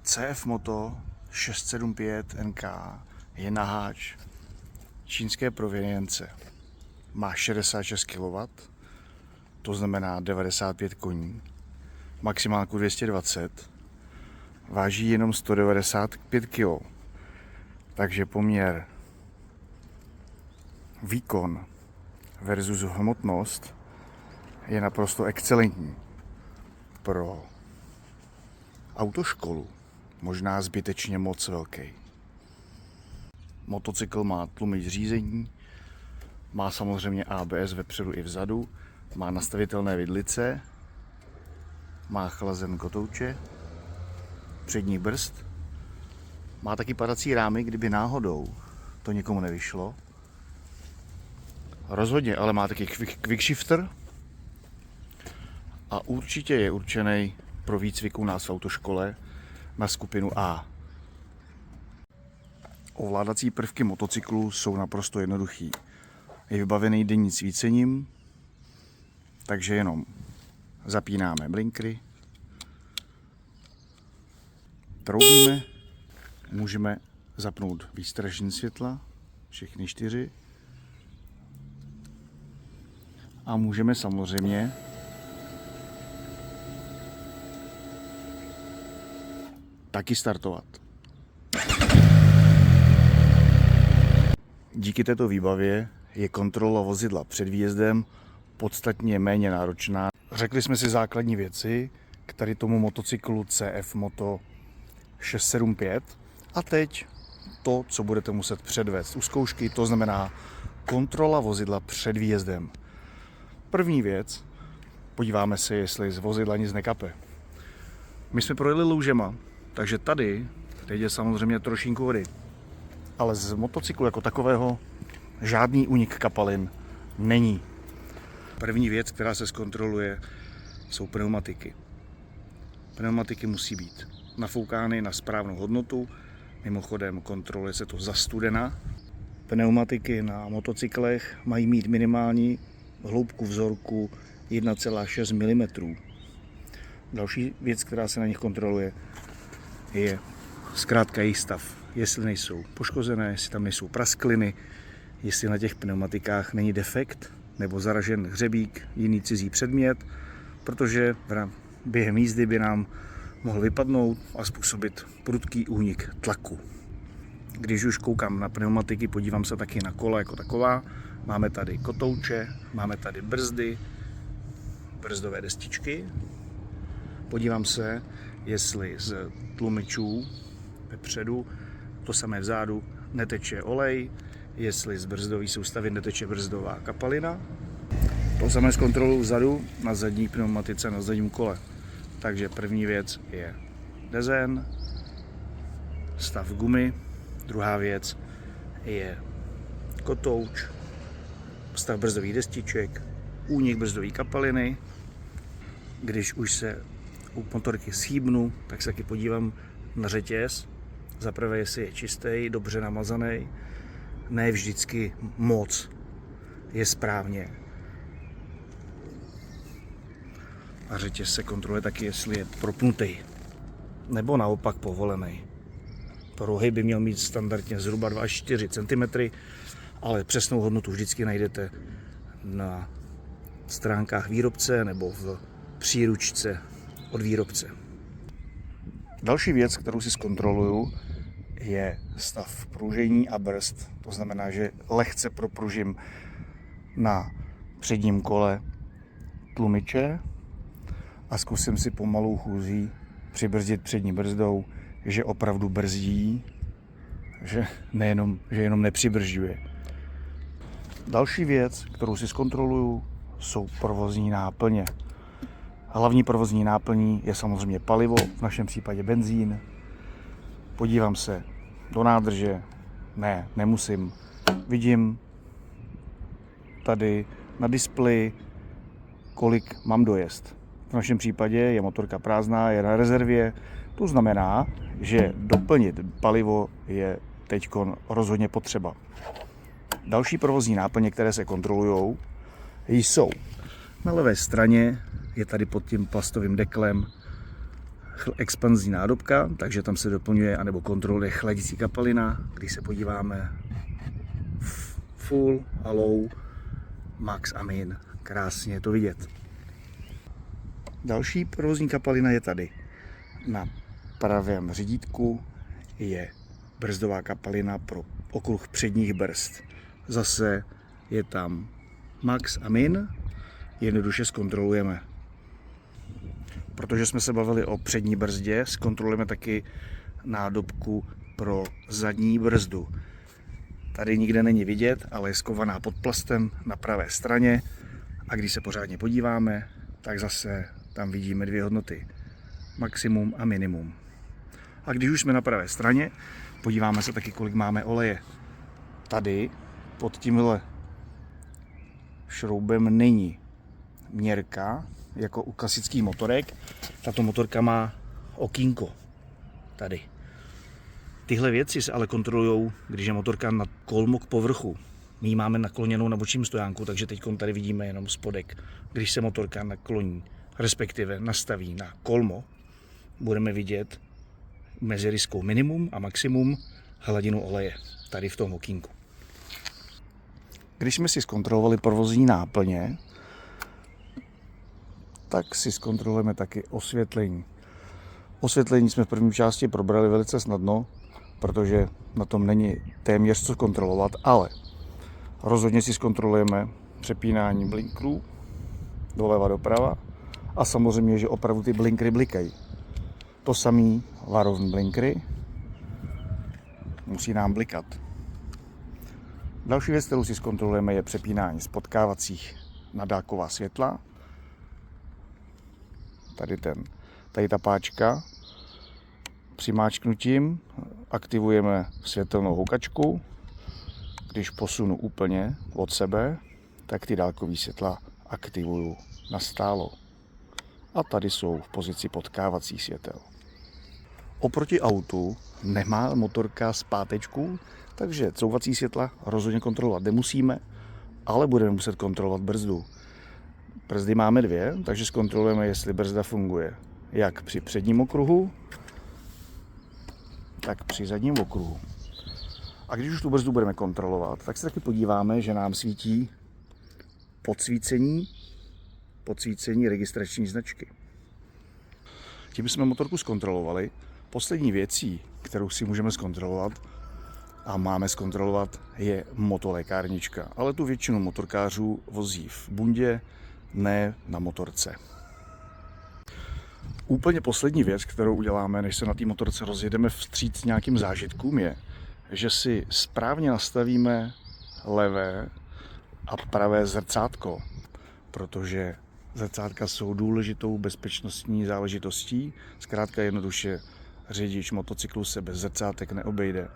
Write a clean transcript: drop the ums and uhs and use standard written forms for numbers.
CF Moto 675 NK je naháč čínské provenience. Má 66 kW, to znamená 95 koní, maximálku 220, váží jenom 195 kg. Takže poměr výkon versus hmotnost je naprosto excelentní. Pro autoškolu možná zbytečně moc velký. Motocykl má tlumič řízení, má samozřejmě ABS vepředu i vzadu, má nastavitelné vidlice, má chlazen kotouče, přední brzd, má taky padací rámy, kdyby náhodou to někomu nevyšlo. Rozhodně, ale má taky quick shifter a určitě je určený pro výcvik u nás v autoškole na skupinu A. Ovládací prvky motocyklu jsou naprosto jednoduchý. Je vybavený denní svícením, takže jenom zapínáme blinkry, troubíme, můžeme zapnout výstražní světla, všechny 4, a můžeme samozřejmě taky startovat. Díky této výbavě je kontrola vozidla před výjezdem podstatně méně náročná. Řekli jsme si základní věci k tady tomu motocyklu CF Moto 675 a teď to, co budete muset předvést u zkoušky, to znamená kontrola vozidla před výjezdem. První věc, podíváme se, jestli z vozidla nic nekape. My jsme projeli loužema, takže tady teď je samozřejmě trošinku vody, ale z motocyklu jako takového žádný únik kapalin není. První věc, která se zkontroluje, jsou pneumatiky. Pneumatiky musí být nafoukány na správnou hodnotu, mimochodem kontroluje se to za studena. Pneumatiky na motocyklech mají mít minimální hloubku vzorku 1,6 mm. Další věc, která se na nich kontroluje, je zkrátka jejich stav. Jestli nejsou poškozené, jestli tam nejsou praskliny, jestli na těch pneumatikách není defekt nebo zaražen hřebík, jiný cizí předmět, protože během jízdy by nám mohl vypadnout a způsobit prudký únik tlaku. Když už koukám na pneumatiky, podívám se taky na kola jako taková. Máme tady kotouče, máme tady brzdy, brzdové destičky. Podívám se, jestli z tlumičů vepředu, to samé vzadu, neteče olej, jestli z brzdové soustavy neteče brzdová kapalina. To samé zkontroluji vzadu na zadní pneumatice, na zadním kole. Takže první věc je dezen, stav gumy, druhá věc je kotouč, stav brzdových destiček, únik brzdové kapaliny. Když už se u motorky schýbnu, tak se taky podívám na řetěz. Za prvé, jestli je čistý, dobře namazaný. Ne vždycky moc je správně. A řetěz se kontroluje taky, jestli je propnutý, nebo naopak povolený. Pruhy by měl mít standardně zhruba 2 až 4 cm, ale přesnou hodnotu vždycky najdete na stránkách výrobce nebo v příručce od výrobce. Další věc, kterou si zkontroluju, je stav pružení a brzd. To znamená, že lehce propružím na předním kole tlumiče a zkusím si pomalou chůzí přibrzdit přední brzdou, že opravdu brzdí, že jenom nepřibržďuje. Další věc, kterou si zkontroluju, jsou provozní náplně. Hlavní provozní náplní je samozřejmě palivo, v našem případě benzín. Podívám se do nádrže, nemusím. Vidím tady na displeji, kolik mám dojezd. V našem případě je motorka prázdná, je na rezervě. To znamená, že doplnit palivo je teď rozhodně potřeba. Další provozní náplně, které se kontrolují, jsou na levé straně, je tady pod tím plastovým deklem expanzní nádobka, takže tam se doplňuje anebo kontroluje chladicí kapalina. Když se podíváme full a low, max a min. Krásně je to vidět. Další provozní kapalina je tady. Na pravém řídítku je brzdová kapalina pro okruh předních brzd. Zase je tam max a min, jednoduše zkontrolujeme. Protože jsme se bavili o přední brzdě, zkontrolujeme taky nádobku pro zadní brzdu. Tady nikde není vidět, ale je skovaná pod plastem na pravé straně a když se pořádně podíváme, tak zase tam vidíme dvě hodnoty. Maximum a minimum. A když už jsme na pravé straně, podíváme se taky, kolik máme oleje. Tady pod tímhle šroubem není měrka, jako u klasických motorek. Tato motorka má okýnko. Tady. Tyhle věci se ale kontrolují, když je motorka na kolmo k povrchu. My ji máme nakloněnou na bočním stojánku, takže teď tady vidíme jenom spodek. Když se motorka nakloní, respektive nastaví na kolmo, budeme vidět mezi ryskou minimum a maximum hladinu oleje. Tady v tom okýnku. Když jsme si zkontrolovali provozní náplně, tak si zkontrolujeme taky osvětlení. Osvětlení jsme v první části probrali velice snadno, protože na tom není téměř co kontrolovat, ale rozhodně si zkontrolujeme přepínání blinkrů doleva doprava a samozřejmě, že opravdu ty blinkry blikají. To samý varovní blinkry musí nám blikat. Další věc, kterou si zkontrolujeme, je přepínání spotkávacích na dálková světla. Tady ta páčka. Přimáčknutím aktivujeme světelnou houkačku. Když posunu úplně od sebe, tak ty dálkové světla aktivuju nastálo. A tady jsou v pozici potkávacích světel. Oproti autu nemá motorka zpátečku, takže couvací světla rozhodně kontrolovat nemusíme, ale budeme muset kontrolovat brzdu. Brzdy máme dvě, takže zkontrolujeme, jestli brzda funguje jak při předním okruhu, tak při zadním okruhu. A když už tu brzdu budeme kontrolovat, tak se taky podíváme, že nám svítí podsvícení registrační značky. Tím jsme motorku zkontrolovali. Poslední věcí, kterou si můžeme zkontrolovat a máme zkontrolovat, je motolékárnička. Ale tu většinu motorkářů vozí v bundě, ne na motorce. Úplně poslední věc, kterou uděláme, než se na té motorce rozjedeme vstříc nějakým zážitkům, je, že si správně nastavíme levé a pravé zrcátko, protože zrcátka jsou důležitou bezpečnostní záležitostí. Zkrátka jednoduše řidič motocyklu se bez zrcátek neobejde.